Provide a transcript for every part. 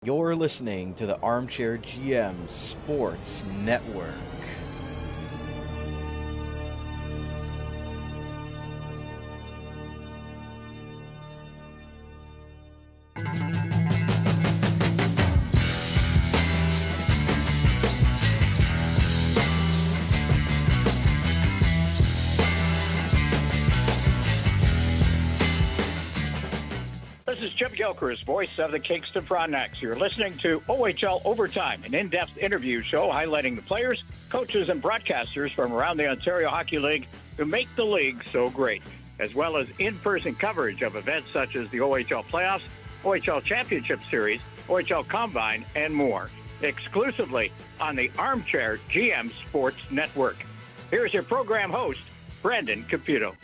You're listening to the Armchair GM Sports Network. This is Chip Gilchrist, voice of the Kingston Frontenacs. You're listening to OHL Overtime, an in-depth interview show highlighting the players, coaches, and broadcasters from around the Ontario Hockey League who make the league so great, as well as in-person coverage of events such as the OHL Playoffs, OHL Championship Series, OHL Combine, and more, exclusively on the Armchair GM Sports Network. Here's your program host, Brendan Caputo.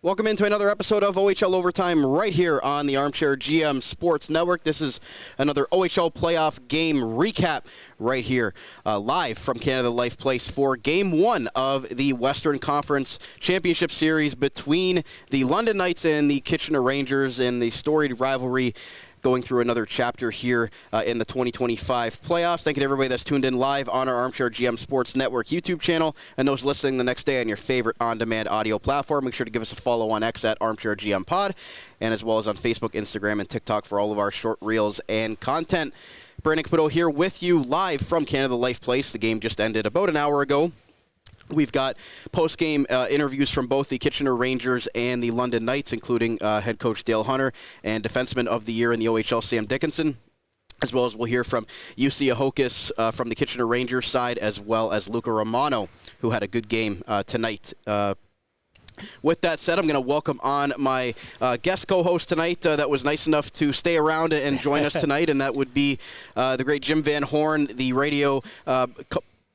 Welcome into another episode of OHL Overtime right here on the Armchair GM Sports Network. This is another OHL playoff game recap right here, live from Canada Life Place for Game 1 of the Western Conference Championship Series between the London Knights and the Kitchener Rangers in the storied rivalry going through another chapter here in the 2025 playoffs. Thank you to everybody that's tuned in live on our Armchair GM Sports Network YouTube channel and those listening the next day on your favorite on-demand audio platform. Make sure to give us a follow on X at Armchair GM Pod, and as well as on Facebook, Instagram, and TikTok for all of our short reels and content. Brandon Caputo here with you live from Canada Life Place. The game just ended about an hour ago. We've got post-game interviews from both the Kitchener Rangers and the London Knights, including head coach Dale Hunter and defenseman of the year in the OHL, Sam Dickinson, as well as we'll hear from Jussi Ahokas from the Kitchener Rangers side, as well as Luca Romano, who had a good game tonight. With that said, I'm going to welcome on my guest co-host tonight that was nice enough to stay around and join us tonight, and that would be the great Jim Van Horne, the radio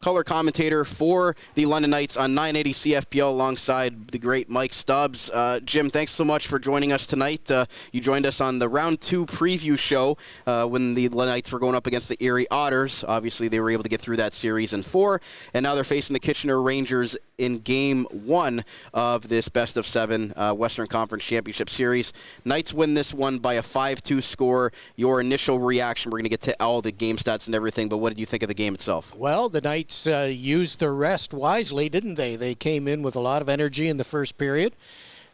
color commentator for the London Knights on 980 CFPL alongside the great Mike Stubbs. Jim, thanks so much for joining us tonight. You joined us on the Round 2 preview show when the Knights were going up against the Erie Otters. Obviously, they were able to get through that series in 4, and now they're facing the Kitchener Rangers in Game 1 of this best-of-7 Western Conference Championship Series. Knights win this one by a 5-2 score. Your initial reaction, we're going to get to all the game stats and everything, but what did you think of the game itself? Well, the Knights used their rest wisely, didn't they? They came in with a lot of energy in the first period,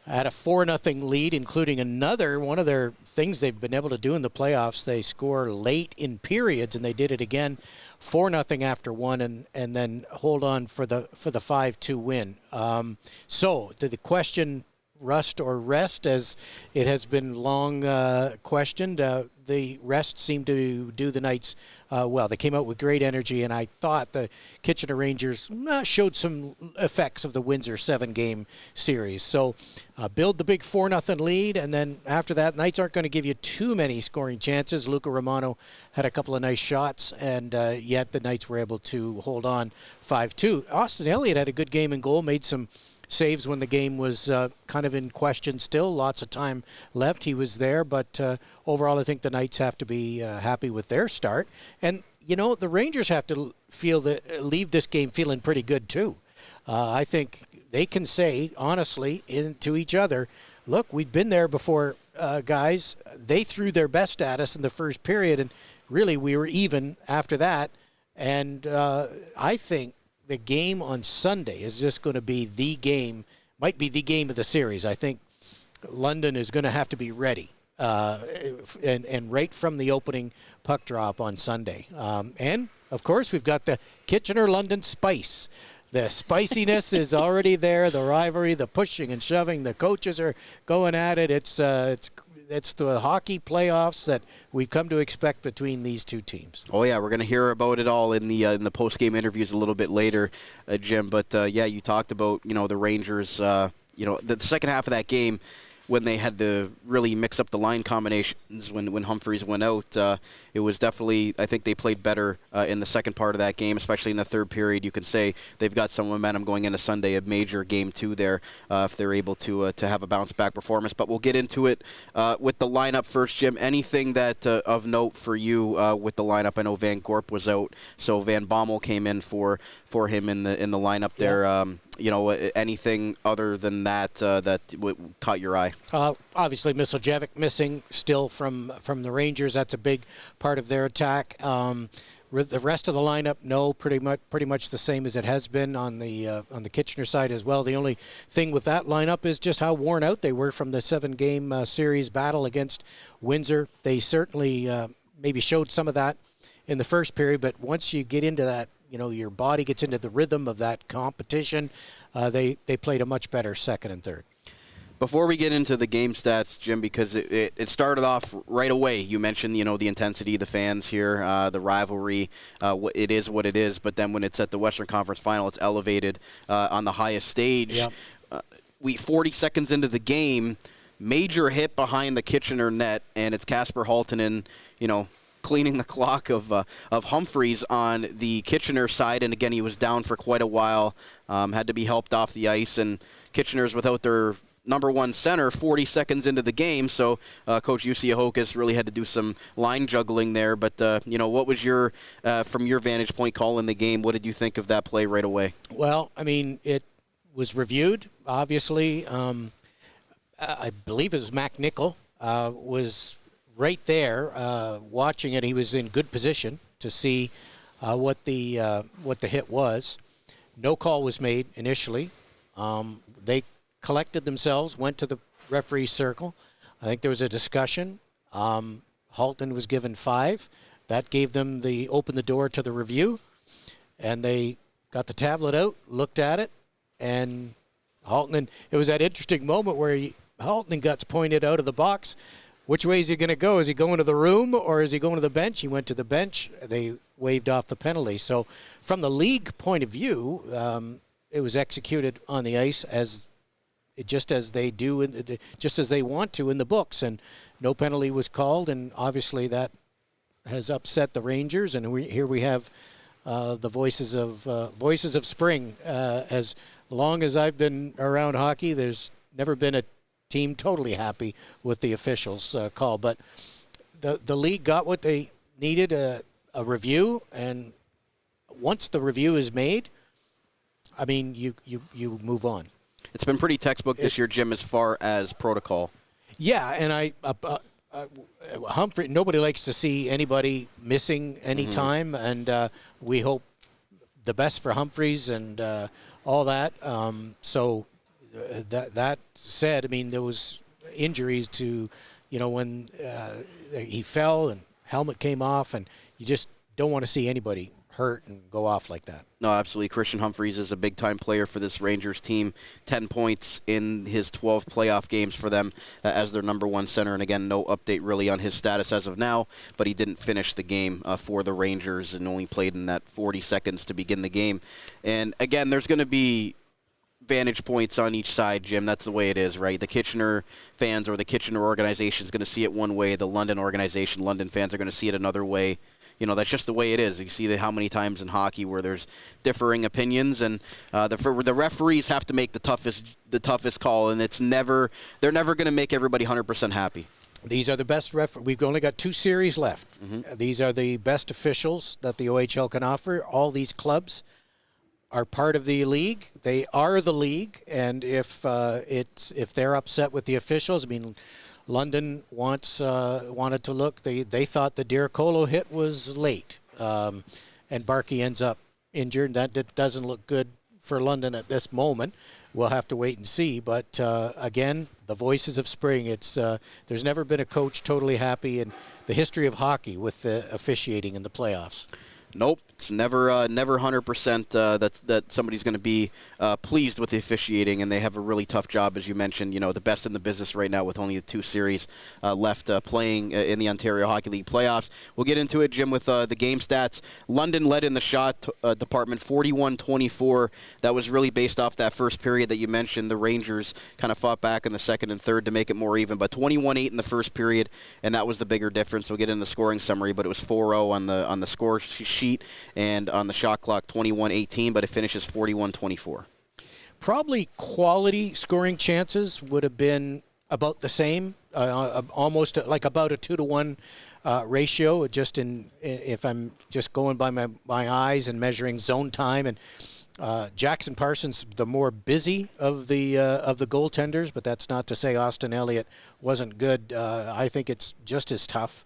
had a 4-0 lead, including one of their things they've been able to do in the playoffs. They score late in periods, and they did it again, 4-0 after one, and then hold on for the 5-2 win. So to the question, rust or rest, as it has been long questioned, the rest seemed to do the Knights well. They came out with great energy, and I thought the Kitchener Rangers showed some effects of the Windsor 7-game series. So build the big 4-0 lead, and then after that, Knights aren't going to give you too many scoring chances. Luca Romano had a couple of nice shots, and yet the Knights were able to hold on 5-2. Austin Elliott had a good game in goal, made some saves when the game was kind of in question still. Lots of time left. He was there, but overall I think the Knights have to be happy with their start. And, you know, the Rangers have to leave this game feeling pretty good too. I think they can say, honestly, to each other, look, we've been there before, guys. They threw their best at us in the first period, and really we were even after that. And I think the game on Sunday is just going to be the game, might be the game of the series. I think London is going to have to be ready, and right from the opening puck drop on Sunday. And, of course, we've got the Kitchener-London spice. The spiciness is already there, the rivalry, the pushing and shoving. The coaches are going at it. It's the hockey playoffs that we've come to expect between these two teams. Oh yeah, we're going to hear about it all in the post-game interviews a little bit later, Jim. But yeah, you talked about the Rangers. The second half of that game, when they had to really mix up the line combinations when Humphreys went out. It was definitely, I think they played better in the second part of that game, especially in the third period. You can say they've got some momentum going into Sunday, a major Game 2 there, if they're able to have a bounce-back performance. But we'll get into it with the lineup first, Jim. Anything that of note for you with the lineup? I know Van Gorp was out, so Van Bommel came in for him in the lineup there. anything other than that that caught your eye? Obviously, Misljevic missing still from the Rangers. That's a big part of their attack. The rest of the lineup, no, pretty much the same as it has been on the Kitchener side as well. The only thing with that lineup is just how worn out they were from the 7-game series battle against Windsor. They certainly maybe showed some of that in the first period, but once you get into that, your body gets into the rhythm of that competition, they played a much better second and third. Before we get into the game stats, Jim, because it started off right away, you mentioned, the intensity, the fans here, the rivalry, it is what it is, but then when it's at the Western Conference Final, it's elevated on the highest stage. Yep. 40 seconds into the game, major hit behind the Kitchener net, and it's Kasper Halttunen, cleaning the clock of Humphreys on the Kitchener side, and again, he was down for quite a while, had to be helped off the ice, and Kitchener's without their number one center 40 seconds into the game, so Coach Jussi Ahokas really had to do some line juggling there, but what was your, from your vantage point, call in the game? What did you think of that play right away? Well, it was reviewed, obviously. I believe it was Mac Nickel was right there watching it. He was in good position to see what the hit was. No call was made initially. They collected themselves, went to the referee circle. I think there was a discussion. Halton was given 5. That opened the door to the review, and they got the tablet out, looked at it, and Halton. It was that interesting moment where Halton gets pointed out of the box. Which way is he going to go? Is he going to the room or is he going to the bench? He went to the bench. They waved off the penalty. So from the league point of view, it was executed on the ice just as they do, just as they want to in the books. And no penalty was called, and obviously that has upset the Rangers. And here we have the voices of spring. As long as I've been around hockey, there's never been a team totally happy with the officials' call, but the league got what they needed, a review, and once the review is made, you move on. It's been pretty textbook this year, Jim, as far as protocol. Yeah, and Humphrey, nobody likes to see anybody missing any time, and we hope the best for Humphreys and all that. So that said, there was injuries to, when he fell and helmet came off, and you just don't want to see anybody hurt and go off like that. No, absolutely. Christian Humphreys is a big-time player for this Rangers team. 10 points in his 12 playoff games for them as their number one center. And again, no update really on his status as of now, but he didn't finish the game for the Rangers and only played in that 40 seconds to begin the game. And again, there's going to be vantage points on each side, Jim. That's the way it is, right? The Kitchener fans or the Kitchener organization is going to see it one way. The London organization, London fans are going to see it another way. That's just the way it is. You see how many times in hockey where there's differing opinions, and the referees have to make the toughest call, and they're never going to make everybody 100% happy. These are the best We've only got 2 series left. These are the best officials that the OHL can offer. All these clubs are part of the league. They are the league, and if they're upset with the officials, London wanted to look. They thought the Diricolo hit was late, and Barkey ends up injured. That doesn't look good for London at this moment. We'll have to wait and see. But again, the voices of spring. There's never been a coach totally happy in the history of hockey with the officiating in the playoffs. Nope, it's never 100% that somebody's going to be pleased with the officiating, and they have a really tough job, as you mentioned. The best in the business right now with only 2 series left playing in the Ontario Hockey League playoffs. We'll get into it, Jim, with the game stats. London led in the shot department, 41-24. That was really based off that first period that you mentioned. The Rangers kind of fought back in the second and third to make it more even, but 21-8 in the first period, and that was the bigger difference. We'll get into the scoring summary, but it was 4-0 on the score sheet, and on the shot clock 21-18, but it finishes 41-24. Probably quality scoring chances would have been about the same, almost like about a 2-to-1 ratio. If I'm just going by my eyes and measuring zone time, and Jackson Parsons, the more busy of the goaltenders, but that's not to say Austin Elliott wasn't good. I think it's just as tough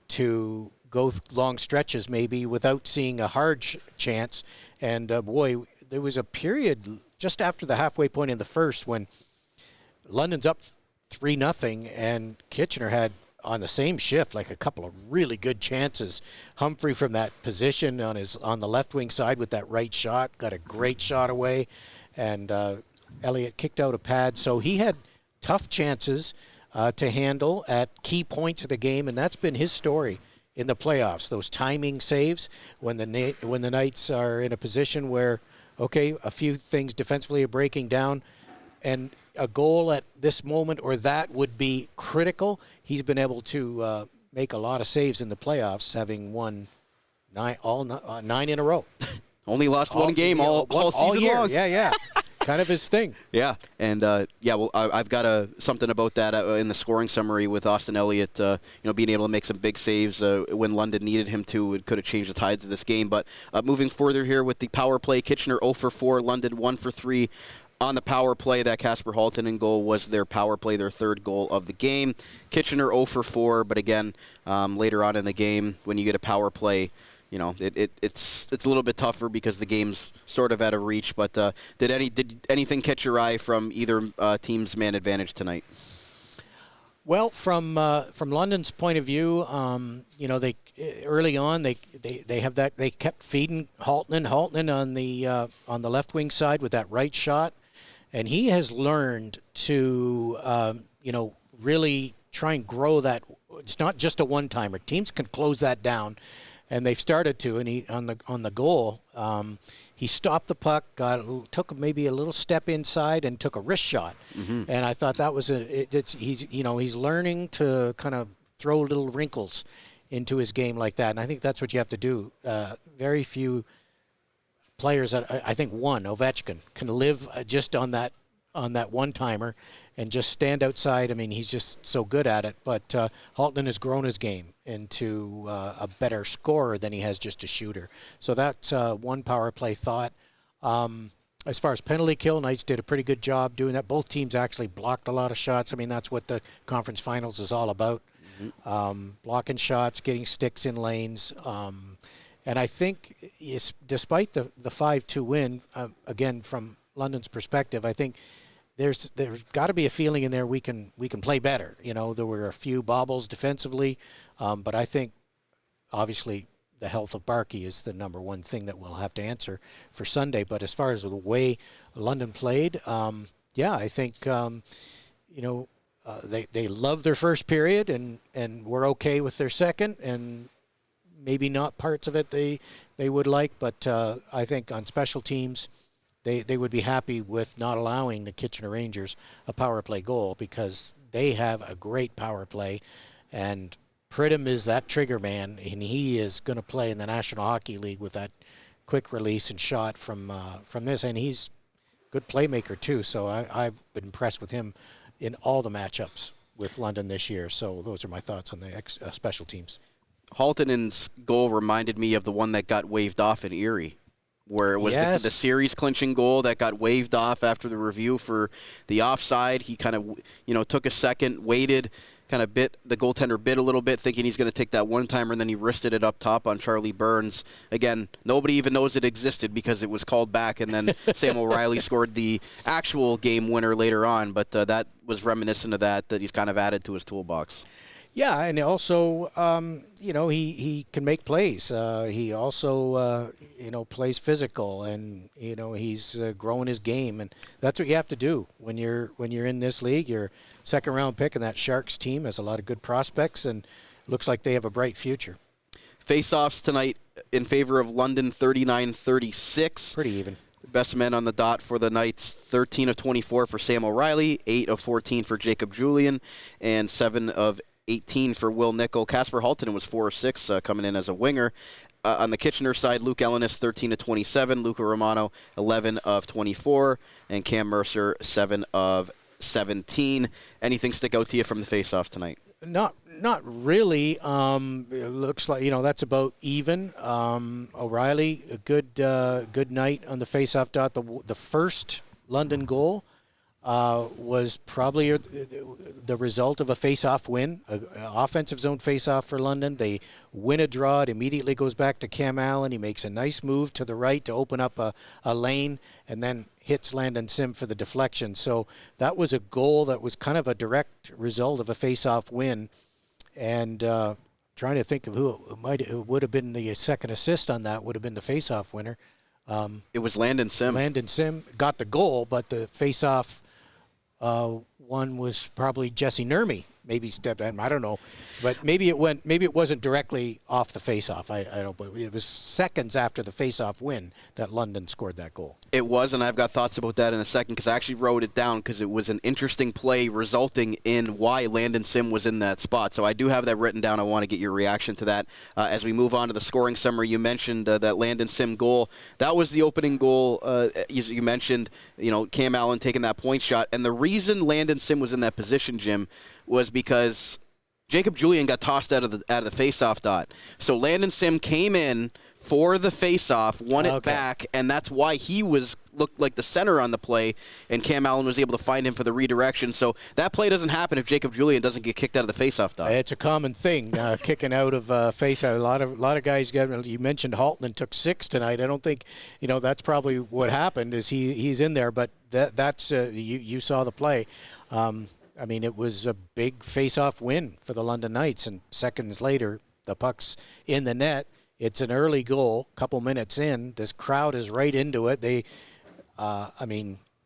to go long stretches maybe without seeing a hard chance. And boy, there was a period just after the halfway point in the first when London's up 3-0, and Kitchener had on the same shift like a couple of really good chances. Humphrey from that position on the left wing side with that right shot got a great shot away, and Elliott kicked out a pad. So he had tough chances to handle at key points of the game, and that's been his story in the playoffs. Those timing saves when the Knights are in a position where, okay, a few things defensively are breaking down, and a goal at this moment or that would be critical. He's been able to make a lot of saves in the playoffs, having won 9 in a row. Only lost one game all season year. long. Yeah. Kind of his thing. Yeah, and well, I've got something about that in the scoring summary with Austin Elliott. Being able to make some big saves when London needed him to. It could have changed the tides of this game. But moving further here with the power play, Kitchener 0 for 4, London 1 for 3. On the power play, that Casper Halton in goal was their power play, their third goal of the game. Kitchener 0 for 4, but again, later on in the game, when you get a power play, it's a little bit tougher because the game's sort of out of reach. But did anything catch your eye from either team's man advantage tonight? Well, from London's point of view, they early on they have that, they kept feeding Halton on the left wing side with that right shot, and he has learned to really try and grow that. It's not just a one timer. Teams can close that down, and they've started to. And he on the goal. He stopped the puck, took maybe a little step inside, and took a wrist shot. Mm-hmm. And I thought that was he's learning to kind of throw little wrinkles into his game like that, and I think that's what you have to do. Very few players, I think one, Ovechkin, can live just on that one timer and just stand outside. I mean, he's just so good at it. But Halton has grown his game into a better scorer than he has just a shooter. So that's one power play thought. As far as penalty kill, Knights did a pretty good job doing that. Both teams actually blocked a lot of shots. I mean, that's what the conference finals is all about. Mm-hmm. Blocking shots, getting sticks in lanes. And I think despite the 5-2 win, again, from London's perspective, I think there's got to be a feeling in there we can play better. There were a few bobbles defensively, but I think obviously the health of Barkey is the number one thing that we'll have to answer for Sunday. But as far as the way London played, I think they love their first period and were okay with their second, and maybe not parts of it they would like, but I think on special teams, they would be happy with not allowing the Kitchener Rangers a power play goal, because they have a great power play, and Pridham is that trigger man, and he is going to play in the National Hockey League with that quick release and shot from this, and he's a good playmaker too. So I've been impressed with him in all the matchups with London this year. So those are my thoughts on the special teams. Haltonen's goal reminded me of the one that got waved off in Erie, where it was the series clinching goal that got waved off after the review for the offside. He kind of, took a second, waited, kind of the goaltender bit a little bit, thinking he's going to take that one-timer, and then he wristed it up top on Charlie Burns. Again, nobody even knows it existed because it was called back, and then Sam O'Reilly scored the actual game winner later on, but that was reminiscent of that he's kind of added to his toolbox. Yeah, and also, he can make plays. He also, plays physical, and he's growing his game, and that's what you have to do when you're in this league. You're second round pick, and that Sharks team has a lot of good prospects, and looks like they have a bright future. Face-offs tonight in favor of London, 39-36. Pretty even. Best men on the dot for the Knights, 13 of 24 for Sam O'Reilly, 8 of 14 for Jacob Julian, and 7 of 18 for Will Nickel. Casper Halton was 4 of 6 coming in as a winger. On the Kitchener side, Luke Ellenis, 13 of 27. Luca Romano, 11 of 24. And Cam Mercer, 7 of 17. Anything stick out to you from the face-offs tonight? Not Not really. It looks like, that's about even. O'Reilly, a good night on the faceoff dot. The first London goal was probably the result of a face-off win, an offensive zone face-off for London. They win a draw. It immediately goes back to Cam Allen. He makes a nice move to the right to open up a lane and then hits Landon Sim for the deflection. So that was a goal that was kind of a direct result of a face-off win. And trying to think of who would have been the second assist on that would have been the face-off winner. It was Landon Sim. Landon Sim got the goal, but the face-off one was probably Jussi Nurmi. Maybe stepped in. I don't know, but maybe it wasn't directly off the face-off. I don't. But it was seconds after the face-off win that London scored that goal. It was, and I've got thoughts about that in a second because I actually wrote it down because it was an interesting play resulting in why Landon Sim was in that spot. So I do have that written down. I want to get your reaction to that as we move on to the scoring summary. You mentioned that Landon Sim goal. That was the opening goal. As you mentioned, Cam Allen taking that point shot, and the reason Landon Sim was in that position, Jim, was because Jacob Julian got tossed out of the faceoff dot. So Landon Sim came in for the faceoff, won it back, and that's why he looked like the center on the play, and Cam Allen was able to find him for the redirection. So that play doesn't happen if Jacob Julian doesn't get kicked out of the faceoff dot. It's a common thing, kicking out of faceoff. A lot of guys get. You mentioned Halton took 6 tonight. I don't think that's probably what happened. Is he's in there, but that's you saw the play. It was a big face-off win for the London Knights, and seconds later, the puck's in the net. It's an early goal, couple minutes in. This crowd is right into it. They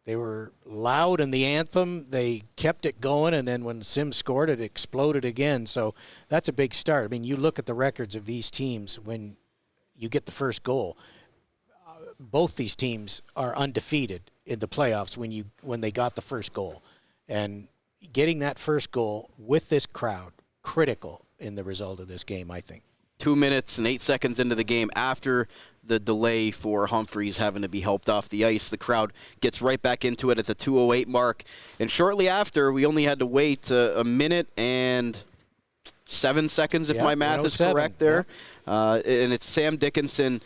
were loud in the anthem. They kept it going, and then when Sim scored, it exploded again. So that's a big start. You look at the records of these teams when you get the first goal. Both these teams are undefeated in the playoffs when they got the first goal, and getting that first goal with this crowd, critical in the result of this game, I think. 2 minutes and 8 seconds into the game, after the delay for Humphreys having to be helped off the ice, the crowd gets right back into it at the 2:08 mark. And shortly after, we only had to wait a minute and 7 seconds, if my math is correct there. Yeah. And it's Sam Dickinson.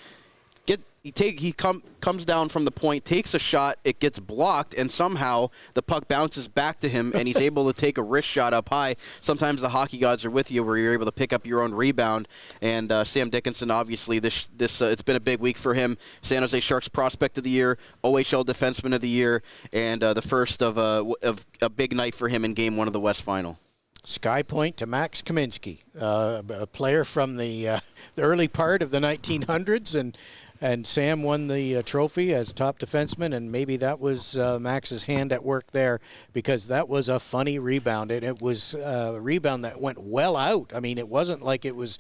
He comes down from the point, takes a shot, it gets blocked, and somehow the puck bounces back to him, and he's able to take a wrist shot up high. Sometimes the hockey gods are with you where you're able to pick up your own rebound. And Sam Dickinson, obviously, this it's been a big week for him. San Jose Sharks Prospect of the Year, OHL Defenseman of the Year, and the first of a big night for him in Game 1 of the West Final. Sky Point to Max Kaminsky, a player from the early part of the 1900s, and Sam won the trophy as top defenseman, and maybe that was Max's hand at work there, because that was a funny rebound, and it was a rebound that went well out. It wasn't like it was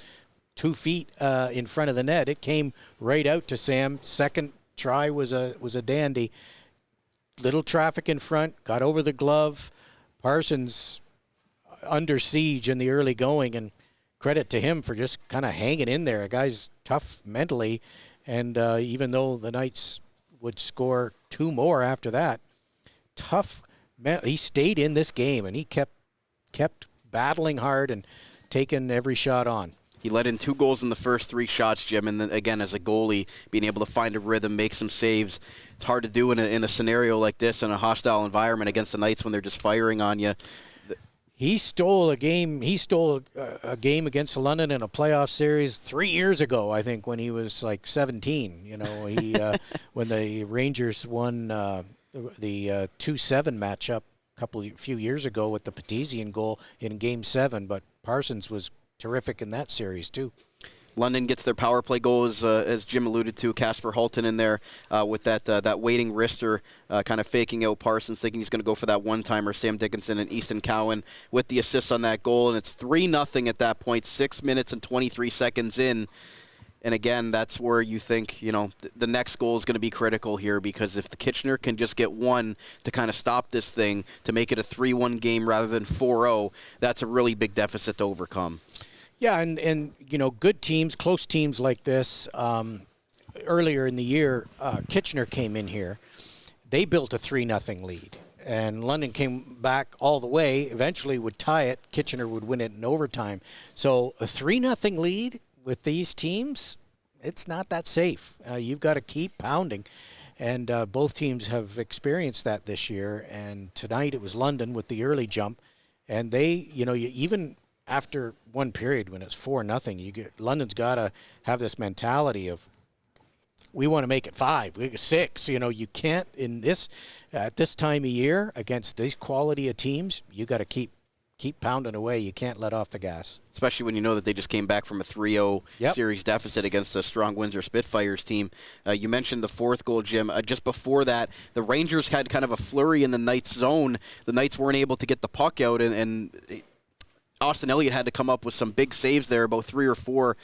2 feet in front of the net. It came right out to Sam. Second try was a dandy. Little traffic in front, got over the glove. Parsons under siege in the early going, and credit to him for just kind of hanging in there. A guy's tough mentally. And even though the Knights would score 2 more after that, he stayed in this game, and he kept battling hard and taking every shot on. He let in 2 goals in the first 3 shots, Jim, and then again, as a goalie, being able to find a rhythm, make some saves. It's hard to do in a scenario like this, in a hostile environment against the Knights when they're just firing on you. He stole a game. He stole a game against London in a playoff series 3 years ago, I think, when he was like 17. When the Rangers won the 2-7 matchup a few years ago with the Petizian goal in Game 7. But Parsons was terrific in that series too. London gets their power play goals, as Jim alluded to. Casper Halton in there with that waiting wrister, kind of faking out Parsons, thinking he's going to go for that one-timer. Sam Dickinson and Easton Cowan with the assists on that goal, and it's 3-0 at that point, 6 minutes and 23 seconds in. And again, that's where you think, the next goal is going to be critical here, because if the Kitchener can just get one to kind of stop this thing, to make it a 3-1 game rather than 4-0, that's a really big deficit to overcome. Yeah, and good teams, close teams like this, earlier in the year, Kitchener came in here. They built a 3-0 lead. and London came back all the way, eventually would tie it. Kitchener would win it in overtime. So a 3-0 lead with these teams, it's not that safe. You've got to keep pounding. And both teams have experienced that this year. And tonight it was London with the early jump. And they, even after one period when it's 4-0, London's got to have this mentality of, we want to make it 5, we get 6. You can't at this time of year against these quality of teams. You got to keep pounding away. You can't let off the gas. Especially when you know that they just came back from a 3-0 series deficit against a strong Windsor Spitfires team. You mentioned the fourth goal, Jim. Just before that, the Rangers had kind of a flurry in the Knights' zone. The Knights weren't able to get the puck out, and Austin Elliott had to come up with some big saves there, about 3 or 4,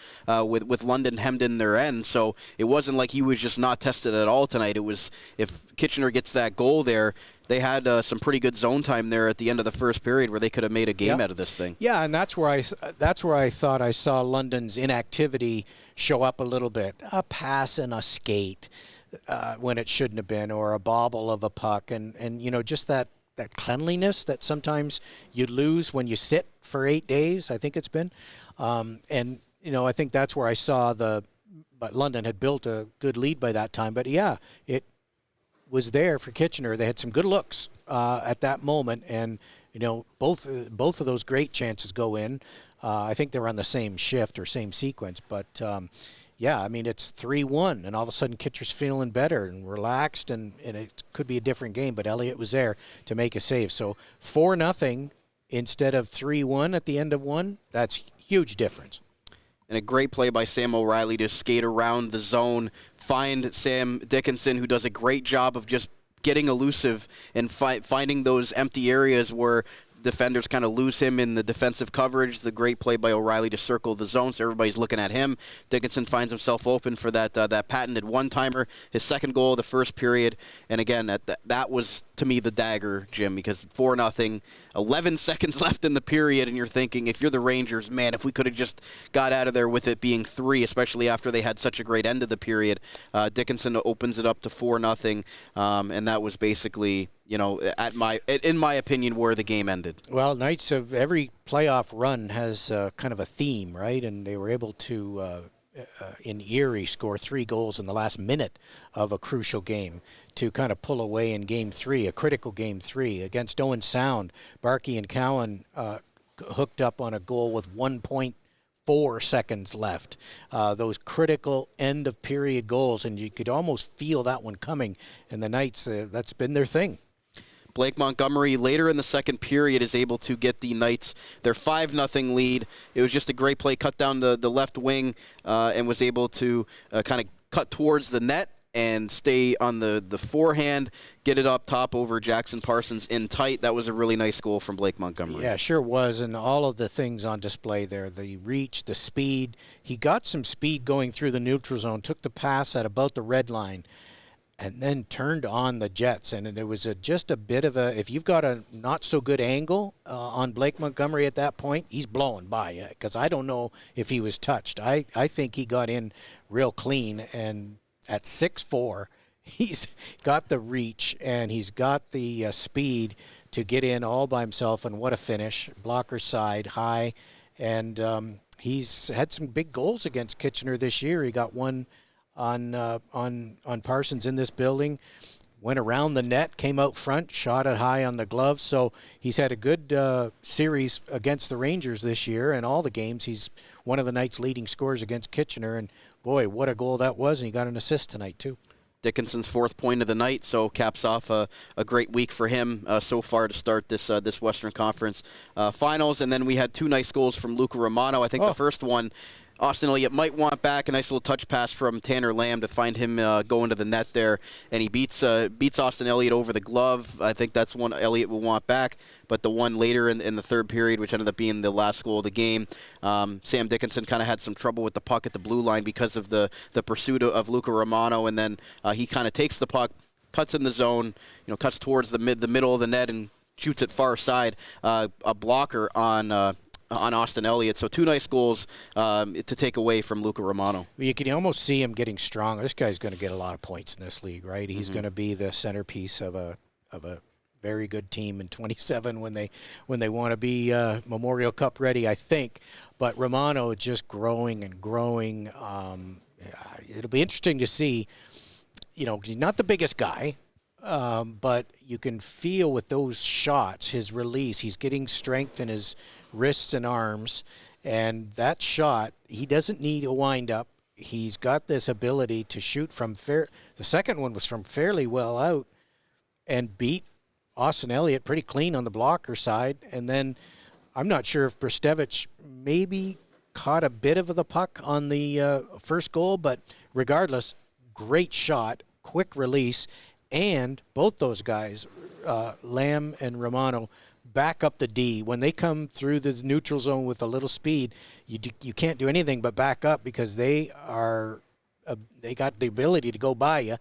with London hemmed in their end. So it wasn't like he was just not tested at all tonight. It was, if Kitchener gets that goal there, they had some pretty good zone time there at the end of the first period where they could have made a game out of this thing. Yeah, and that's where I thought I saw London's inactivity show up a little bit. A pass and a skate when it shouldn't have been, or a bobble of a puck, and just that cleanliness that sometimes you lose when you sit for 8 days, I think it's been. I think that's where I saw but London had built a good lead by that time. But yeah, it was there for Kitchener. They had some good looks at that moment, and both of those great chances go in. I think they were on the same shift or same sequence, but it's 3-1, and all of a sudden Kitchener's feeling better and relaxed, and it could be a different game, but Elliott was there to make a save. So 4-0 instead of 3-1 at the end of one, that's huge difference. And a great play by Sam O'Reilly to skate around the zone, find Sam Dickinson, who does a great job of just getting elusive and finding those empty areas where defenders kind of lose him in the defensive coverage. The great play by O'Reilly to circle the zone, so everybody's looking at him. Dickinson finds himself open for that patented one-timer, his second goal of the first period. And again, that was, to me, the dagger, Jim, because 4-0, 11 seconds left in the period, and you're thinking, if you're the Rangers, man, if we could have just got out of there with it being 3, especially after they had such a great end of the period. Dickinson opens it up to 4-0, and that was basically, in my opinion, where the game ended. Well, Knights of every playoff run has kind of a theme, right? And they were able to, in Erie, score 3 goals in the last minute of a crucial game to kind of pull away in Game 3, a critical Game 3. Against Owen Sound, Barkey and Cowan hooked up on a goal with 1.4 seconds left. Those critical end-of-period goals, and you could almost feel that one coming. And the Knights, that's been their thing. Blake Montgomery, later in the second period, is able to get the Knights their 5-0 lead. It was just a great play, cut down the left wing, and was able to kind of cut towards the net and stay on the forehand, get it up top over Jackson Parsons in tight. That was a really nice goal from Blake Montgomery. Yeah, sure was, and all of the things on display there, the reach, the speed. He got some speed going through the neutral zone, took the pass at about the red line, and then turned on the Jets. And it was just a bit of if you've got a not-so-good angle on Blake Montgomery at that point, he's blowing by you, because I don't know if he was touched. I think he got in real clean, and at 6'4", he's got the reach, and he's got the speed to get in all by himself, and what a finish. Blocker side, high, and he's had some big goals against Kitchener this year. He got one on Parsons in this building, went around the net, came out front, shot it high on the glove. So he's had a good series against the Rangers this year, and all the games he's one of the Knights' leading scorers against Kitchener. And boy, what a goal that was! And he got an assist tonight too. Dickinson's 4th point of the night, so caps off a great week for him so far to start this Western Conference Finals. And then we had 2 nice goals from Luca Romano. I think the first one, Austin Elliott might want back. A nice little touch pass from Tanner Lamb to find him going to the net there, and he beats Austin Elliott over the glove. I think that's one Elliott will want back. But the one later in the third period, which ended up being the last goal of the game, Sam Dickinson kind of had some trouble with the puck at the blue line because of the pursuit of Luca Romano, and then he kind of takes the puck, cuts in the zone, cuts towards the middle of the net and shoots it far side. A blocker on Austin Elliott. So 2 nice goals to take away from Luca Romano. You can almost see him getting strong. This guy's going to get a lot of points in this league, right? He's going to be the centerpiece of a very good team in 27 when they want to be Memorial Cup ready, I think. But Romano just growing and growing. It'll be interesting to see. He's not the biggest guy, but you can feel with those shots, his release, he's getting strength in his wrists and arms. And that shot, he doesn't need a wind-up. He's got this ability to shoot from the second one was from fairly well out and beat Austin Elliott pretty clean on the blocker side. And then I'm not sure if Brestevich maybe caught a bit of the puck on the first goal, but regardless, great shot, quick release, and both those guys, Lamb and Romano, back up the D. When they come through the neutral zone with a little speed, you can't do anything but back up because they got the ability to go by you,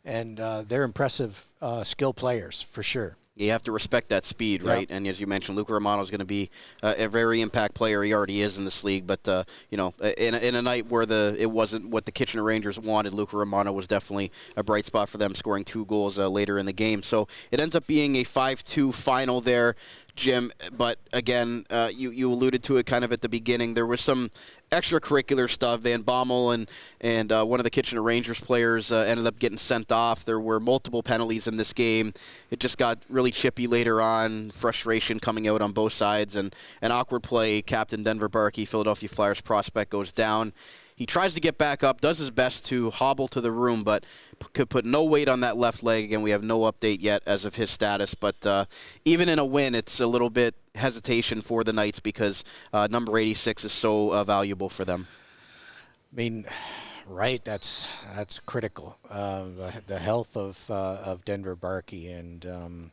and they're impressive skill players for sure. You have to respect that speed, right? Yep. And as you mentioned, Luca Romano is going to be a very impact player. He already is in this league, but in a night where it wasn't what the Kitchener Rangers wanted, Luca Romano was definitely a bright spot for them, scoring 2 goals later in the game. So it ends up being a 5-2 final there, Jim. But again, you alluded to it kind of at the beginning. There was some extracurricular stuff. Van Bommel and one of the Kitchener Rangers players ended up getting sent off. There were multiple penalties in this game. It just got really chippy later on, frustration coming out on both sides, and an awkward play. Captain Denver Barkey, Philadelphia Flyers prospect, goes down. He tries to get back up, does his best to hobble to the room, but could put no weight on that left leg, and we have no update yet as of his status. But even in a win, it's a little bit hesitation for the Knights because number 86 is so valuable for them. I mean, right, that's critical. The health of Denver Barkey, and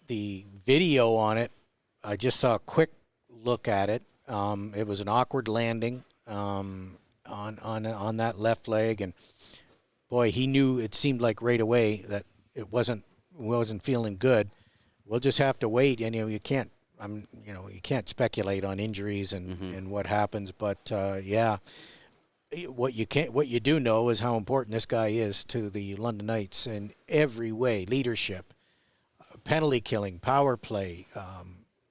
the video on it, I just saw a quick look at it. It was an awkward landing on that left leg, and boy, he knew. It seemed like right away that it wasn't feeling good. We'll just have to wait, and you can't speculate on injuries and what happens. But what you do know is how important this guy is to the London Knights in every way: leadership, penalty killing, power play.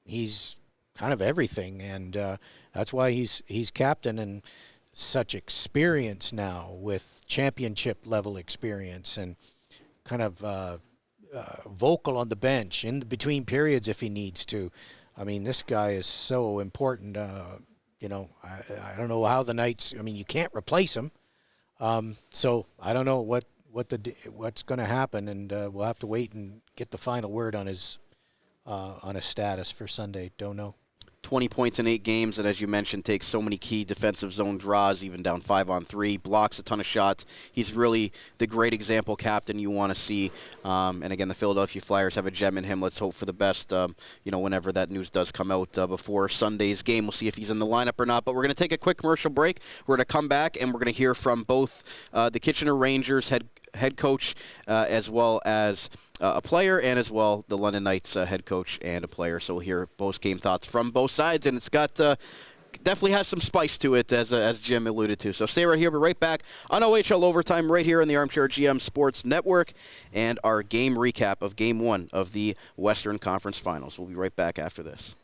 He's kind of everything, and that's why he's captain and such experience now with championship level experience, and kind of vocal on the bench in between periods if he needs to. I mean, this guy is so important. I don't know how the Knights. I mean, you can't replace him. So I don't know what's going to happen, and we'll have to wait and get the final word on his status for Sunday. Don't know. 20 points in 8 games, and as you mentioned, takes so many key defensive zone draws, even down 5-on-3, blocks a ton of shots. He's really the great example captain you want to see. And again, the Philadelphia Flyers have a gem in him. Let's hope for the best, whenever that news does come out before Sunday's game. We'll see if he's in the lineup or not. But we're going to take a quick commercial break. We're going to come back, and we're going to hear from both the Kitchener Rangers head coach as well as a player, and as well the London Knights head coach and a player. So we'll hear post-game thoughts from both sides, and it's got definitely has some spice to it, as Jim alluded to. So stay right here. We'll be right back on OHL Overtime right here on the Armchair GM Sports Network, and our game recap of Game 1 of the Western Conference Finals. We'll be right back after this.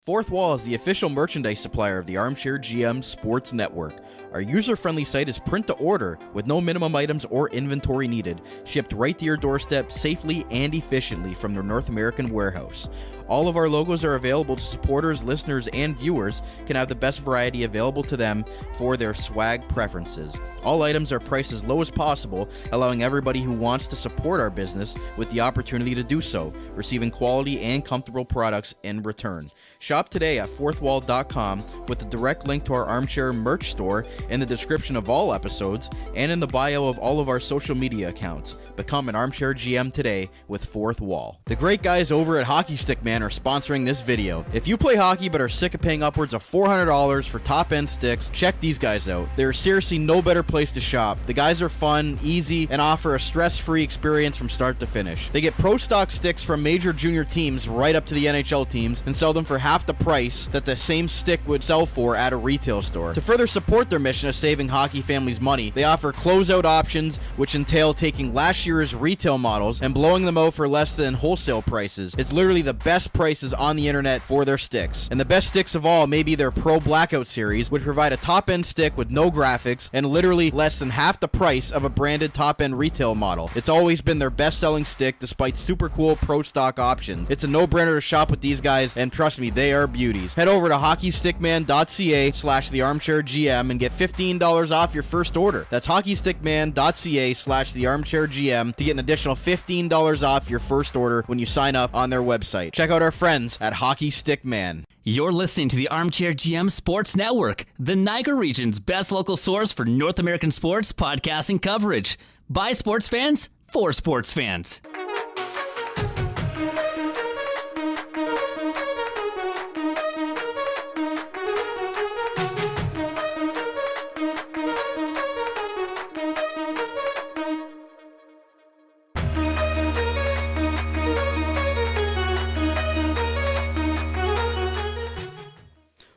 Fourth Wall is the official merchandise supplier of the Armchair GM Sports Network. Our user-friendly site is print to order with no minimum items or inventory needed, shipped right to your doorstep safely and efficiently from their North American warehouse. All of our logos are available to supporters, listeners, and viewers can have the best variety available to them for their swag preferences. All items are priced as low as possible, allowing everybody who wants to support our business with the opportunity to do so, receiving quality and comfortable products in return. Shop today at fourthwall.com with the direct link to our Armchair merch store in the description of all episodes and in the bio of all of our social media accounts. Become an Armchair GM today with Fourth Wall. The great guys over at Hockey Stick Man are sponsoring this video. If you play hockey but are sick of paying upwards of $400 for top-end sticks, check these guys out. There's seriously no better place to shop. The guys are fun, easy, and offer a stress-free experience from start to finish. They get pro stock sticks from major junior teams right up to the NHL teams and sell them for half the price that the same stick would sell for at a retail store. To further support their mission of saving hockey families money, they offer closeout options, which entail taking last year's retail models and blowing them out for less than wholesale prices. It's literally the best prices on the internet for their sticks. And the best sticks of all may be their Pro Blackout series, which provide a top-end stick with no graphics and literally less than half the price of a branded top-end retail model. It's always been their best-selling stick despite super cool pro stock options. It's a no-brainer to shop with these guys, and trust me, they are beauties. Head over to hockeystickman.ca/thearmchairgm and get $15 off your first order. That's hockeystickman.ca/thearmchairgm to get an additional $15 off your first order when you sign up on their website. Check out our friends at Hockey Stick Man. You're listening to the Armchair GM Sports Network, the Niagara region's best local source for North American sports podcasting coverage. By sports fans, for sports fans.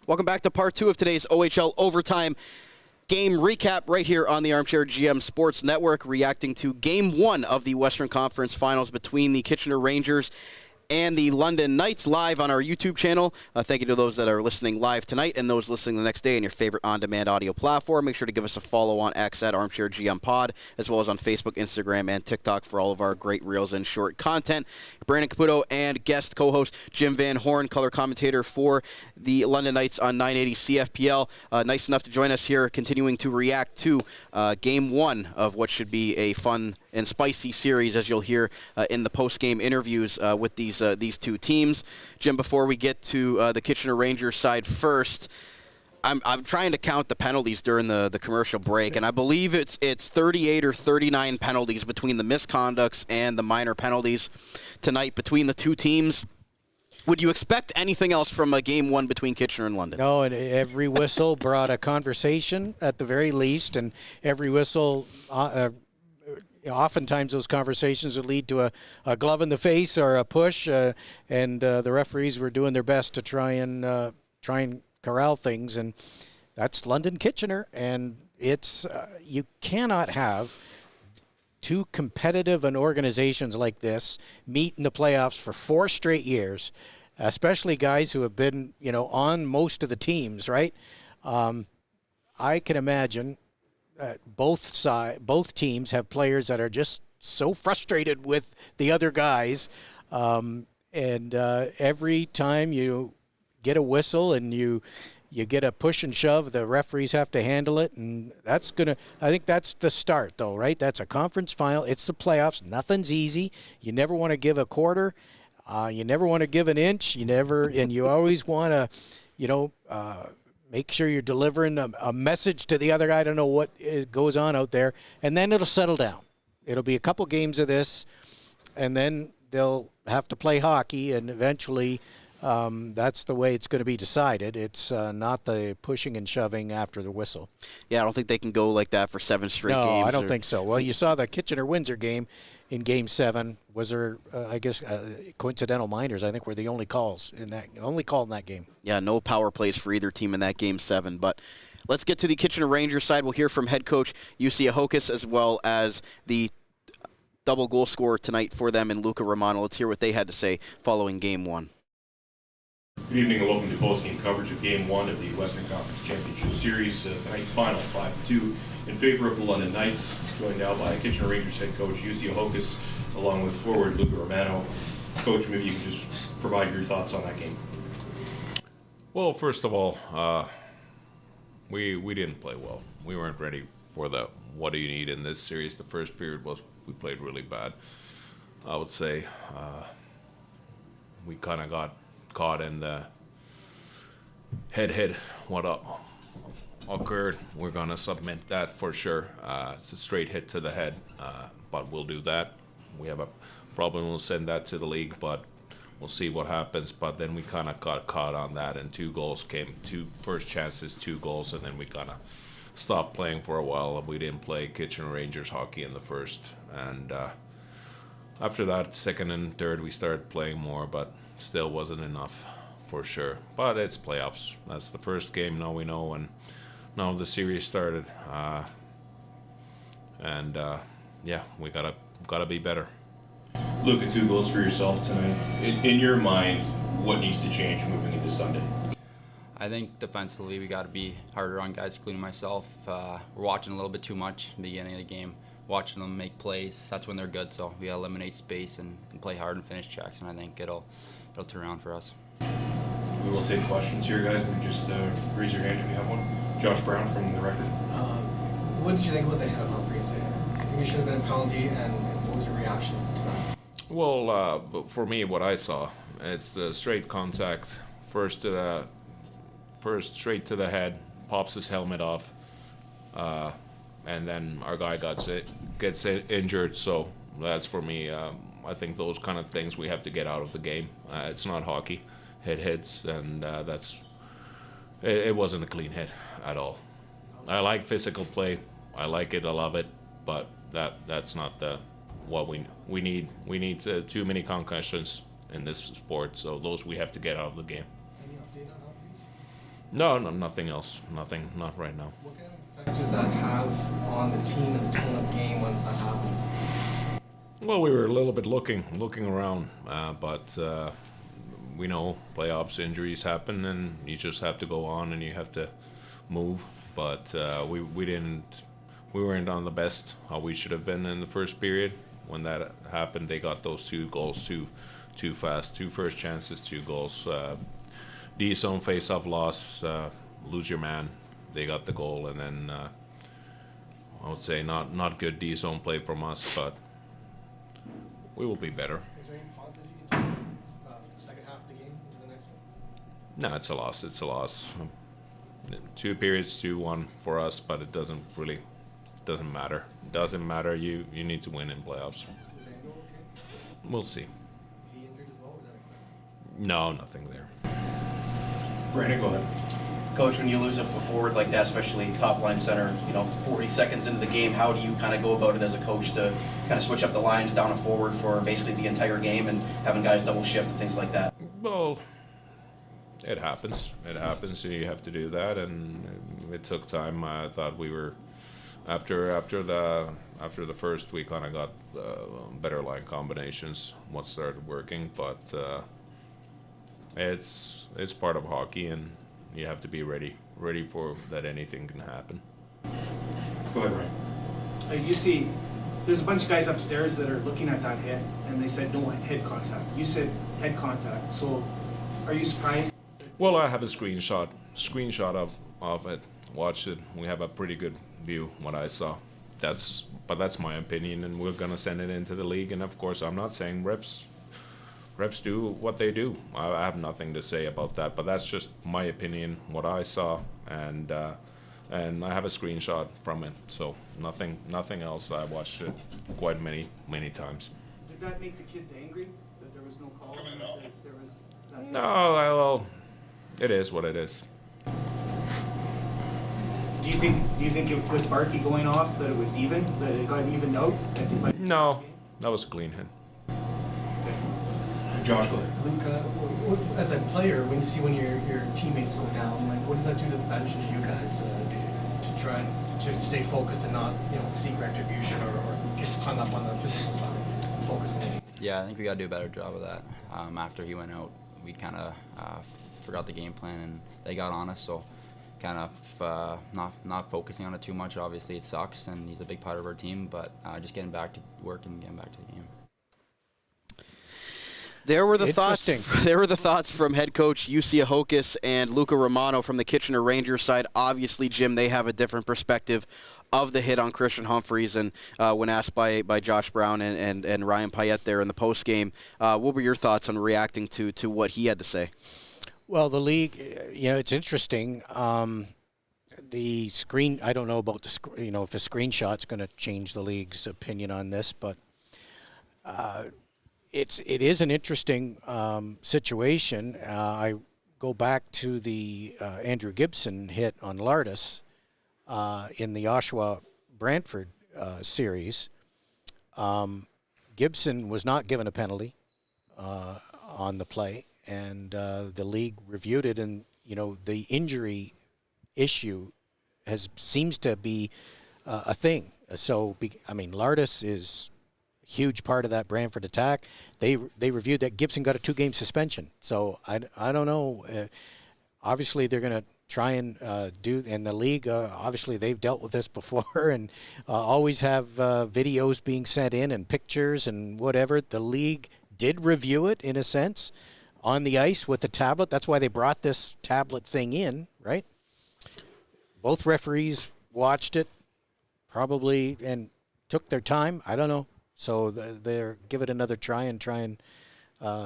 Welcome back to part 2 of today's OHL Overtime game recap right here on the Armchair GM Sports Network, reacting to Game 1 of the Western Conference Finals between the Kitchener Rangers and the London Knights, live on our YouTube channel. Thank you to those that are listening live tonight and those listening the next day on your favorite on-demand audio platform. Make sure to give us a follow on X at Armchair GM Pod, as well as on Facebook, Instagram, and TikTok for all of our great reels and short content. Brandon Caputo and guest co-host Jim Van Horne, color commentator for the London Knights on 980 CFPL. Nice enough to join us here, continuing to react to Game 1 of what should be a fun and spicy series, as you'll hear in the post-game interviews with these two teams. Jim, before we get to the Kitchener Rangers side first, I'm trying to count the penalties during the commercial break, and I believe it's 38 or 39 penalties between the misconducts and the minor penalties tonight between the two teams. Would you expect anything else from a Game 1 between Kitchener and London? No, and every whistle brought a conversation at the very least, and every whistle oftentimes those conversations would lead to a glove in the face or a push, and the referees were doing their best to try and corral things, and that's London Kitchener, and it's you cannot have two competitive and organizations like this meet in the playoffs for 4 straight years, especially guys who have been on most of the teams, right? I can imagine. Both teams have players that are just so frustrated with the other guys, and every time you get a whistle and you get a push and shove, the referees have to handle it, and I think that's the start, though, right? That's a conference final. It's the playoffs. Nothing's easy. You never want to give a quarter. You never want to give an inch. And you always want to, make sure you're delivering a message to the other guy. I don't know what goes on out there. And then it'll settle down. It'll be a couple games of this, and then they'll have to play hockey, and eventually that's the way it's going to be decided. It's not the pushing and shoving after the whistle. Yeah, I don't think they can go like that for 7 straight games. No, I don't think so. Well, you saw the Kitchener-Windsor game in Game 7. Was there, coincidental minors, I think, were the only calls in that game. Yeah, no power plays for either team in that Game 7. But let's get to the Kitchener Rangers side. We'll hear from head coach Jussi Ahokas, as well as the double goal scorer tonight for them in Luca Romano. Let's hear what they had to say following Game 1. Good evening and welcome to postgame coverage of Game 1 of the Western Conference Championship Series. Tonight's final 5-2 in favor of the London Knights. Joined now by Kitchener Rangers head coach Jussi Ahokas, along with forward Luca Romano. Coach, maybe you can just provide your thoughts on that game. Well, first of all, we didn't play well. We weren't ready for the what do you need in this series. The first period we played really bad. I would say we kind of got caught in the head occurred, we're going to submit that for sure. It's a straight hit to the head, but we'll do that. We have a problem, we'll send that to the league, but we'll see what happens. But then we kind of got caught on that, and 2 goals came, 2 first chances, 2 goals, and then we kind of stopped playing for a while, and we didn't play Kitchener Rangers hockey in the first. And after that, second and third, we started playing more, but still wasn't enough for sure. But it's playoffs. That's the first game, now we know, and now the series started. Yeah, we gotta be better. Luca, 2 goals for yourself tonight. In your mind, what needs to change moving into Sunday? I think defensively we got to be harder on guys, including myself. We're watching a little bit too much in the beginning of the game, watching them make plays. That's when they're good, so we gotta eliminate space and play hard and finish checks, and I think it'll turn around for us. We will take questions here, guys. You just raise your hand if you have one. Josh Brown from the Record. What did you think about the hit on Humphreys? I think it should have been a penalty, and what was your reaction to that? Well, for me, what I saw, it's the straight contact, first straight to the head, pops his helmet off, and then our guy gets injured. So that's for me. I think those kind of things we have to get out of the game. It's not hockey. Hit hits, and it wasn't a clean hit at all. I like physical play. I like it. I love it. But that's not what we need. We need too many concussions in this sport. So those we have to get out of the game. Any update on Humphreys? No, nothing else. Nothing. Not right now. What kind of effect does that have on the team and the tone of the game once that happens? Well, we were a little bit looking around, but we know playoffs, injuries happen, and you just have to go on and you have to move. But we weren't on the best how we should have been in the first period. When that happened, they got those 2 goals too fast. 2 first chances, 2 goals. D zone face-off loss, lose your man. They got the goal, and then I would say not good D zone play from us, but we will be better. Is there any positive you can take from the second half of the game into the next one? No, it's a loss. It's a loss. 2 periods, 2-1 for us, but it doesn't matter. It doesn't matter. You need to win in playoffs. Is Andrew okay? We'll see. Is he injured as well? Is that a question? No, nothing there. Brandon, go ahead. Coach, when you lose a forward like that, especially top line center, 40 seconds into the game, how do you kind of go about it as a coach to kind of switch up the lines down and forward for basically the entire game and having guys double shift and things like that? Well, it happens. It happens. You have to do that, and it took time. I thought we were after the first, we kind of got better line combinations. What started working, but it's part of hockey, and you have to be ready for that. Anything can happen. Go ahead, Ryan. You see, there's a bunch of guys upstairs that are looking at that hit, and they said no head contact. You said head contact. So, are you surprised? Well, I have a screenshot of it. Watched it. We have a pretty good view what I saw. That's my opinion, and we're gonna send it into the league. And of course, I'm not saying refs do what they do. I have nothing to say about that, but that's just my opinion, what I saw, and I have a screenshot from it. So nothing else. I watched it quite many times. Did that make the kids angry that there was no call? That there was that No, well, it is what it is. Do you think with Barkey going off that it was even, that it got evened out? No, that was a clean hit. Josh, go ahead. Luca, as a player, when you see your teammates go down, like what does that do to the bench and to you guys to try to stay focused and not seek retribution or get hung up on the physical side and focus on it? Yeah, I think we got to do a better job of that. After he went out, we kind of forgot the game plan, and they got on us. So kind of not focusing on it too much. Obviously, it sucks, and he's a big part of our team. But just getting back to work and getting back to the game. There were the thoughts. There were the thoughts from head coach Jussi Ahokas and Luca Romano from the Kitchener Rangers side. Obviously, Jim, they have a different perspective of the hit on Christian Humphreys. And when asked by Josh Brown and Ryan Payette there in the postgame, what were your thoughts on reacting to what he had to say? Well, the league, it's interesting. The screen, I don't know about the if a screenshot's going to change the league's opinion on this, but it is an interesting situation. I go back to the Andrew Gibson hit on Lardis in the Oshawa-Brantford series. Gibson was not given a penalty on the play, and the league reviewed it, and the injury issue seems to be a thing. So, Lardis is a huge part of that Brantford attack. They reviewed that. Gibson got a 2-game suspension. So I don't know. Obviously, they're going to try and and the league, obviously they've dealt with this before and always have videos being sent in and pictures and whatever. The league did review it in a sense on the ice with the tablet. That's why they brought this tablet thing in, right? Both referees watched it probably and took their time. I don't know. So they're give it another try and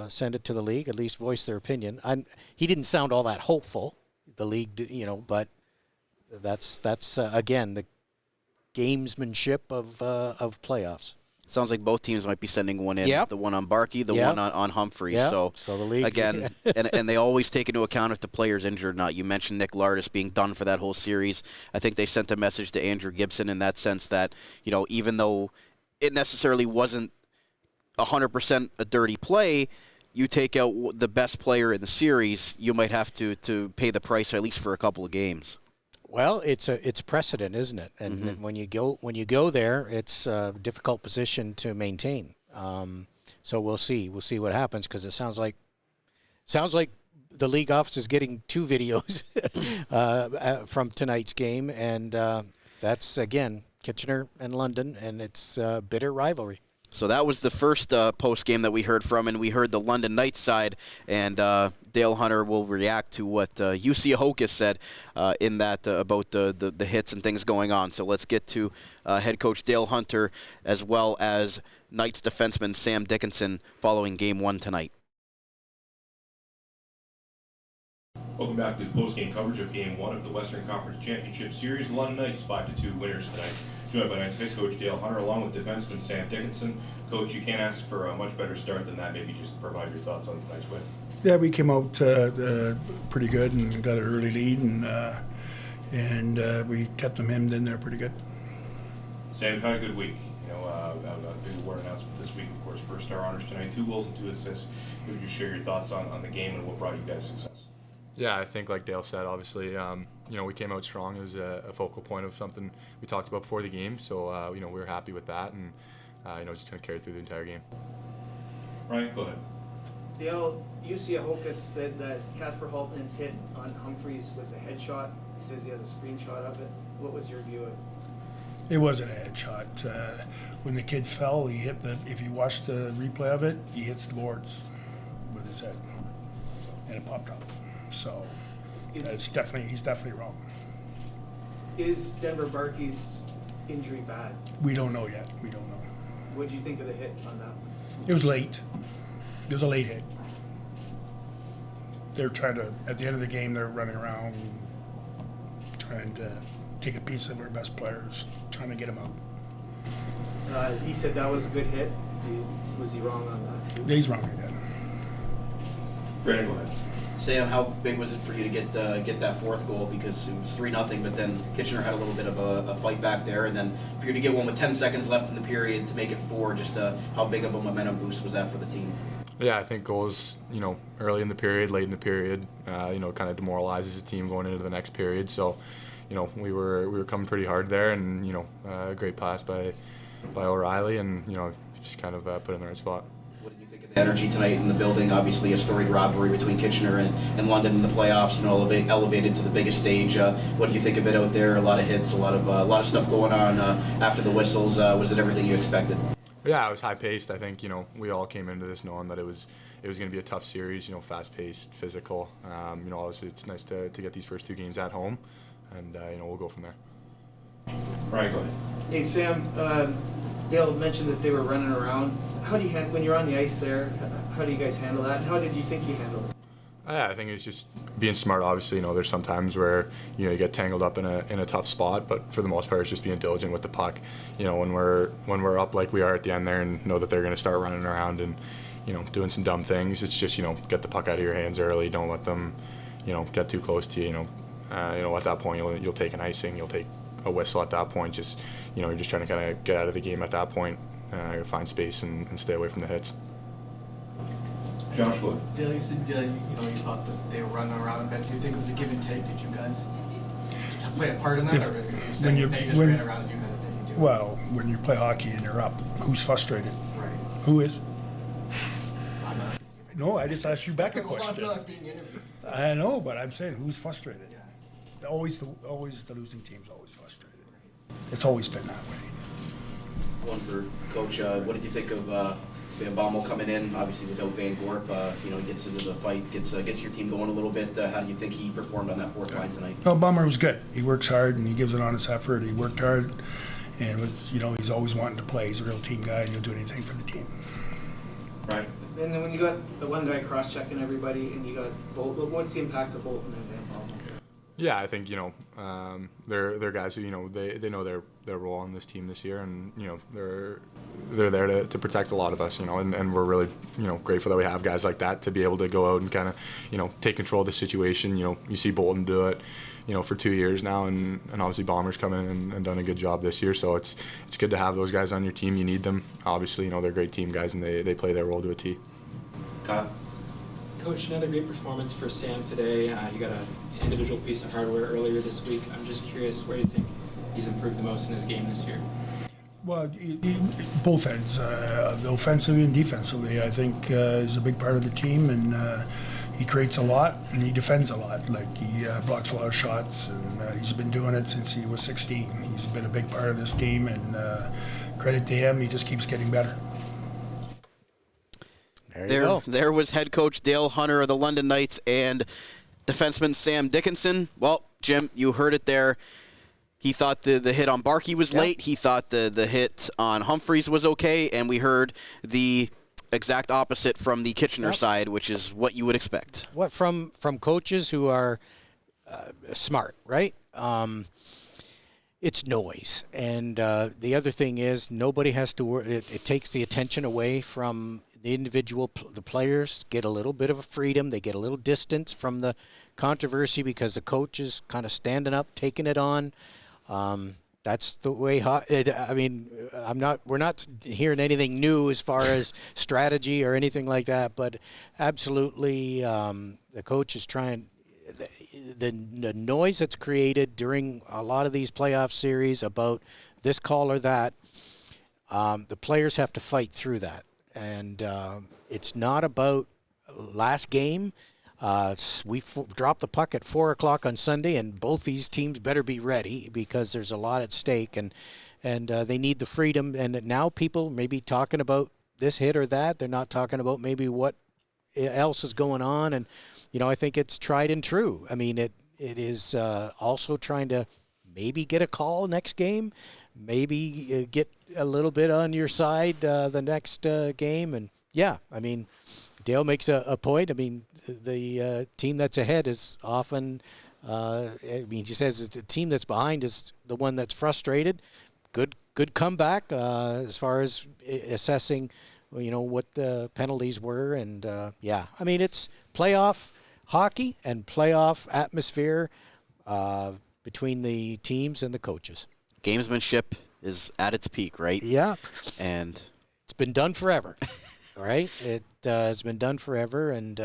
send it to the league, at least voice their opinion. He didn't sound all that hopeful, the league, but that's again, the gamesmanship of playoffs. Sounds like both teams might be sending one in. Yep. The one on Barkey, the one on Humphreys. Yep. So the league again, and they always take into account if the player's injured or not. You mentioned Nick Lardis being done for that whole series. I think they sent a message to Andrew Gibson in that sense that, even though it necessarily wasn't 100% a dirty play, you take out the best player in the series, you might have to pay the price at least for a couple of games. Well, it's precedent, isn't it? And when you go there, it's a difficult position to maintain. So we'll see what happens, because it sounds like the league office is getting 2 videos from tonight's game, and that's again Kitchener and London, and it's a bitter rivalry. So that was the first post game that we heard from, and we heard the London Knights side, and Dale Hunter will react to what Jussi Ahokas said in that about the hits and things going on. So let's get to head coach Dale Hunter as well as Knights defenseman Sam Dickinson following Game 1 tonight. Welcome back to post-game coverage of Game 1 of the Western Conference Championship Series. The London Knights 5-2 winners tonight. Joined by Knights head coach Dale Hunter along with defenseman Sam Dickinson. Coach, you can't ask for a much better start than that. Maybe just provide your thoughts on tonight's win. Yeah, we came out pretty good and got an early lead, and we kept them hemmed in there pretty good. Sam, you've had a good week. A big award announcement this week, of course. First Star honors tonight, 2 goals and 2 assists. Maybe just share your thoughts on the game and what brought you guys success. Yeah, I think like Dale said, obviously, we came out strong. It was a focal point of something we talked about before the game. So, we were happy with that, and just going to carry through the entire game. Ryan, go ahead. Dale, Jussi Ahokas said that Kasper Haltman's hit on Humphreys was a headshot. He says he has a screenshot of it. What was your view of it? It wasn't a headshot. When the kid fell, he hit if you watch the replay of it, he hits the boards with his head, and it popped off. So he's definitely wrong. Is Denver Barkey's injury bad? We don't know yet. We don't know. What did you think of the hit on that? It was late. It was a late hit. They're trying to, at the end of the game, they're running around trying to take a piece of our best players, trying to get them out. He said that was a good hit. Was he wrong on that? Yeah, he's wrong again. Brandon, go ahead. Sam, how big was it for you to get that 4th goal? Because it was 3-0, but then Kitchener had a little bit of a fight back there, and then for you to get one with 10 seconds left in the period to make it 4, just how big of a momentum boost was that for the team? Yeah, I think goals, early in the period, late in the period, kind of demoralizes the team going into the next period. So, we were coming pretty hard there, and a great pass by O'Reilly, and just kind of put in the right spot. What did you think of the energy tonight in the building? Obviously, a storied rivalry between Kitchener and London in the playoffs, elevated to the biggest stage. What do you think of it out there? A lot of hits, a lot of stuff going on after the whistles. Was it everything you expected? Yeah, it was high-paced. I think, we all came into this knowing that it was going to be a tough series, fast-paced, physical. Obviously it's nice to get these first 2 games at home, and, we'll go from there. Ryan, go ahead. Hey, Sam, Dale mentioned that they were running around. How do you when you're on the ice there, how do you guys handle that? And how did you think you handled it? Yeah, I think it's just being smart. Obviously, there's some times where you get tangled up in a tough spot, but for the most part, it's just being diligent with the puck. When we're up like we are at the end there, and know that they're going to start running around and doing some dumb things. It's just get the puck out of your hands early. Don't let them get too close to you. At that point, you'll take an icing, you'll take a whistle at that point. Just you're just trying to kind of get out of the game at that point, find space and stay away from the hits. Josh, go ahead. Dale, you said you thought that they were running around a bit. Do you think it was a give and take? Did you guys play a part in that, or are you saying they just ran around and you guys didn't do it? Well, when you play hockey and you're up, who's frustrated? Right. Who is? I'm not. No, I just asked you back a Well, I'm question. not being interviewed. I know, but I'm saying who's frustrated? Yeah. Always the losing team's always frustrated. It's always been that way. One for Coach. What did you think of Bambo coming in? Obviously without Van Gorp, he gets into the fight, gets your team going a little bit. How do you think he performed on that fourth line tonight? No, Bummer was good. He works hard and he gives an honest effort. He worked hard, and he's always wanting to play. He's a real team guy, and he'll do anything for the team. Right. And then when you got the one guy cross-checking everybody, and you got Bolton, what's the impact of Bolton and Van Horne? Yeah, I think they're guys who they know their role on this team this year, and they're there to protect a lot of us, and we're really grateful that we have guys like that to be able to go out and kind of take control of the situation. You see Bolton do it for 2 years now, and obviously Bombers come in and done a good job this year. So it's good to have those guys on your team. You need them. Obviously, they're great team guys, and they play their role to a T. Kyle? Coach, another great performance for Sam today. You got an individual piece of hardware earlier this week. I'm just curious, where do you think he's improved the most in his game this year? Well, both ends, offensively and defensively. I think is a big part of the team, and he creates a lot and he defends a lot. Like he blocks a lot of shots, and he's been doing it since he was 16. He's been a big part of this team, and credit to him. He just keeps getting better. There was head coach Dale Hunter of the London Knights and defenseman Sam Dickinson. Well, Jim, you heard it there. He thought the hit on Barkey was late. He thought the hit on Humphreys was okay, and we heard the exact opposite from the Kitchener side, which is what you would expect. What from coaches who are smart, right? It's noise, and the other thing is nobody has to worry. It takes the attention away from the individual. The players get a little bit of a freedom. They get a little distance from the controversy because the coach is kind of standing up, taking it on. That's the way. I mean, we're not hearing anything new as far as strategy or anything like that. But absolutely, the coach is trying. The noise that's created during a lot of these playoff series about this call or that, the players have to fight through that. And it's not about last game. We dropped the puck at 4 o'clock on Sunday, and both these teams better be ready because there's a lot at stake, and they need the freedom. And now people may be talking about this hit or that. They're not talking about maybe what else is going on. And, I think it's tried and true. I mean, it is also trying to maybe get a call next game, maybe get a little bit on your side the next game. And, yeah, I mean, Dale makes a point. I mean, the team that's ahead is often, he says the team that's behind is the one that's frustrated. Good comeback as far as assessing, what the penalties were. And, I mean, it's playoff hockey and playoff atmosphere between the teams and the coaches. Gamesmanship is at its peak, right? Yeah. And it's been done forever, right? It has been done forever, and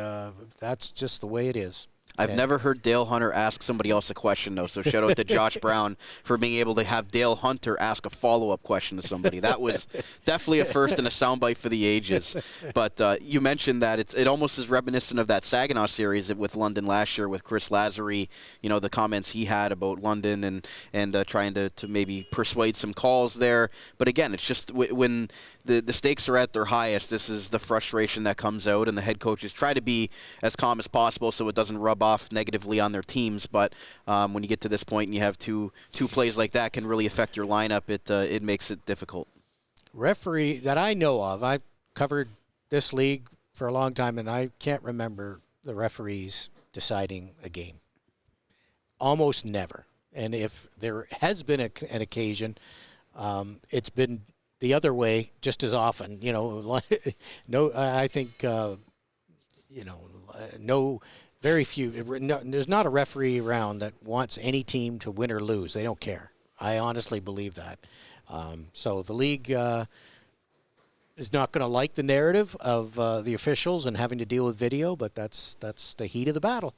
that's just the way it is. I've never heard Dale Hunter ask somebody else a question, though, so shout out to Josh Brown for being able to have Dale Hunter ask a follow-up question to somebody. That was definitely a first and a soundbite for the ages. But you mentioned that it almost is reminiscent of that Saginaw series with London last year with Chris Lazary, the comments he had about London and trying to maybe persuade some calls there. But again, it's just when the stakes are at their highest, this is the frustration that comes out, and the head coaches try to be as calm as possible so it doesn't rub off negatively on their teams. But when you get to this point and you have two plays like that can really affect your lineup, it makes it difficult. Referee that I know of, I've covered this league for a long time, and I can't remember the referees deciding a game. Almost never. And if there has been an occasion, it's been the other way just as often. No, I think, no, very few. No, there's not a referee around that wants any team to win or lose. They don't care. I honestly believe that. So the league is not going to like the narrative of the officials and having to deal with video, but that's the heat of the battle.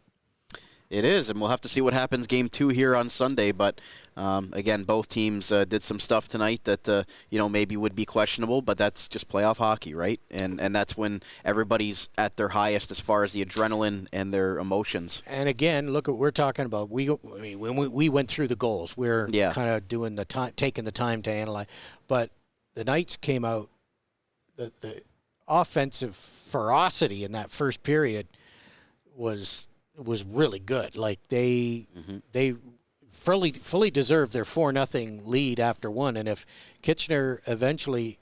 It is, and we'll have to see what happens Game 2 here on Sunday. But, again, both teams did some stuff tonight that, maybe would be questionable, but that's just playoff hockey, right? And that's when everybody's at their highest as far as the adrenaline and their emotions. And, again, look what we're talking about. When we went through the goals, we're kind of doing the time, taking the time to analyze. But the Knights came out, the offensive ferocity in that first period was really good. Like they fully deserved their 4-0 lead after one. And if Kitchener eventually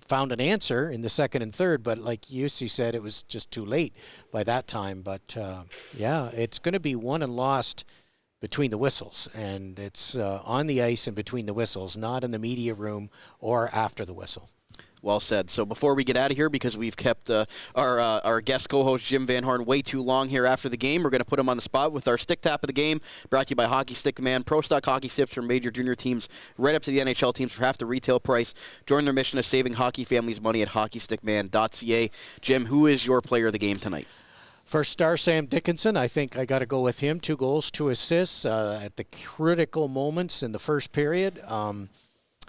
found an answer in the second and third, but like Jussi said, it was just too late by that time. But it's going to be won and lost between the whistles, and it's on the ice and between the whistles, not in the media room or after the whistle. Well said. So before we get out of here, because we've kept our guest co-host Jim Van Horne way too long here after the game, we're going to put him on the spot with our stick tap of the game, brought to you by Hockey Stick Man. Pro Stock hockey sticks from major junior teams right up to the NHL teams for half the retail price. Join their mission of saving hockey families money at hockeystickman.ca. Jim, who is your player of the game tonight? First star, Sam Dickinson. I think I got to go with him. 2 goals, 2 assists at the critical moments in the first period.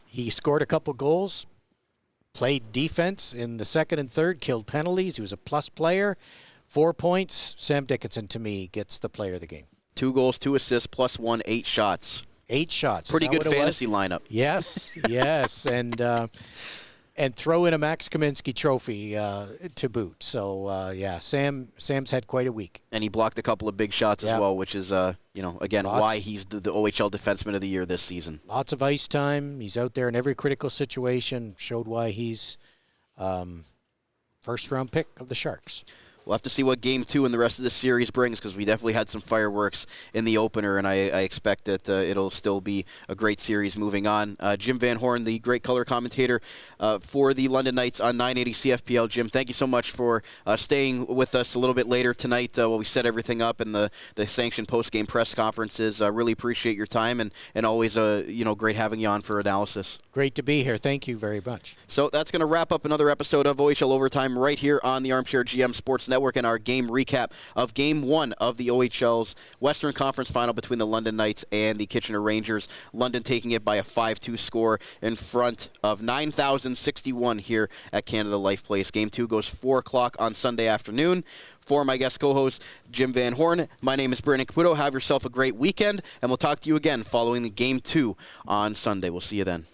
He scored a couple goals. Played defense in the second and third, killed penalties. He was a plus player. 4 points. Sam Dickinson, to me, gets the player of the game. 2 goals, 2 assists, plus 1, 8 shots. 8 shots. Pretty good fantasy lineup. Yes, yes. And throw in a Max Kaminsky trophy to boot. So, Sam's had quite a week. And he blocked a couple of big shots as well, which is, why he's the OHL Defenseman of the Year this season. Lots of ice time. He's out there in every critical situation. Showed why he's first-round pick of the Sharks. We'll have to see what Game 2 and the rest of the series brings, because we definitely had some fireworks in the opener, and I expect that it'll still be a great series moving on. Jim Van Horne, the great color commentator for the London Knights on 980 CFPL. Jim, thank you so much for staying with us a little bit later tonight while we set everything up and the sanctioned post-game press conferences. Really appreciate your time, and always great having you on for analysis. Great to be here. Thank you very much. So that's going to wrap up another episode of OHL Overtime right here on the Armchair GM Sports Network, and our game recap of Game 1 of the OHL's Western Conference Final between the London Knights and the Kitchener Rangers. London taking it by a 5-2 score in front of 9,061 here at Canada Life Place. Game 2 goes 4 o'clock on Sunday afternoon. For my guest co-host, Jim Van Horne, my name is Brandon Caputo. Have yourself a great weekend, and we'll talk to you again following the Game 2 on Sunday. We'll see you then.